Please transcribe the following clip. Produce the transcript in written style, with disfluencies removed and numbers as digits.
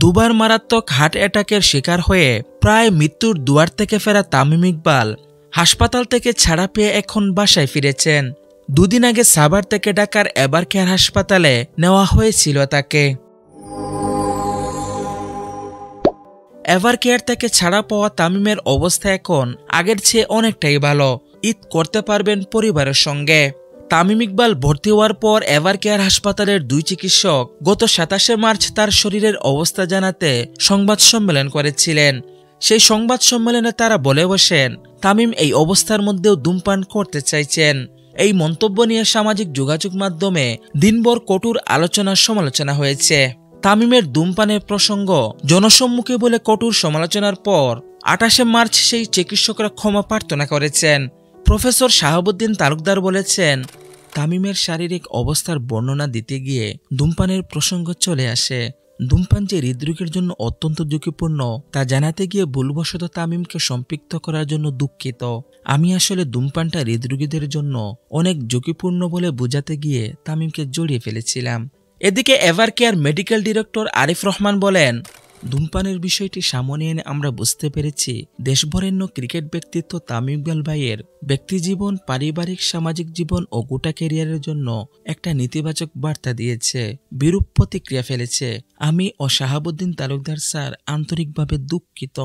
দুবার মারাত্মক হার্ট অ্যাটাকের শিকার হয়ে প্রায় মৃত্যুর দুয়ার থেকে ফেরা তামিম ইকবাল হাসপাতাল থেকে ছাড়া পেয়ে এখন বাসায় ফিরেছেন। দুদিন আগে সাভার থেকে ঢাকার এভার কেয়ার হাসপাতালে নেওয়া হয়েছিল তাকে। এভার কেয়ার থেকে ছাড়া পাওয়া তামিমের অবস্থা এখন আগের চেয়ে অনেকটাই ভালো। ঈদ করতে পারবেন পরিবারের সঙ্গে। তামিম ইকবাল ভর্তি হওয়ার পর এভার কেয়ার হাসপাতালের দুই চিকিৎসক গত 27শে মার্চ তার শরীরের অবস্থা জানাতে সংবাদ সম্মেলন করেছিলেন। সেই সংবাদ সম্মেলনে তারা বলে বসেন, তামিম এই অবস্থার মধ্যেও ধূমপান করতে চাইছেন। এই মন্তব্য নিয়ে সামাজিক যোগাযোগ মাধ্যমে দিনভর কঠোর আলোচনা সমালোচনা হয়েছে। তামিমের ধূমপানের প্রসঙ্গ জনসম্মুখে বলে কঠোর সমালোচনার পর 28শে মার্চ সেই চিকিৎসকরা ক্ষমা প্রার্থনা করেছেন। প্রফেসর শাহাবুদ্দিন তালুকদার বলেছেন, তামিমের শারীরিক অবস্থার বর্ণনা দিতে গিয়ে ধূমপানের প্রসঙ্গ চলে আসে। ধূমপান যে হৃদরোগের জন্য অত্যন্ত ঝুঁকিপূর্ণ তা জানাতে গিয়ে ভুলবশত তামিমকে সম্পৃক্ত করার জন্য দুঃখিত। আমি আসলে ধূমপানটা হৃদরোগীদের জন্য অনেক ঝুঁকিপূর্ণ বলে বোঝাতে গিয়ে তামিমকে জড়িয়ে ফেলেছিলাম। এদিকে ever care medical director Arif Rahman বলেন, ধূমপানের বিষয়টি সামনে এনে আমরা বুঝতে পেরেছি দেশবরেণ্য ক্রিকেট ব্যক্তিত্ব তামিম ইকবাল ভাইয়ের ব্যক্তিজীবন, পারিবারিক, সামাজিক জীবন ও গোটা ক্যারিয়ারের জন্য একটা নেতিবাচক বার্তা দিয়েছে, বিরূপ প্রতিক্রিয়া ফেলেছে। আমি ও শাহাবুদ্দিন তালুকদার স্যার আন্তরিকভাবে দুঃখিত।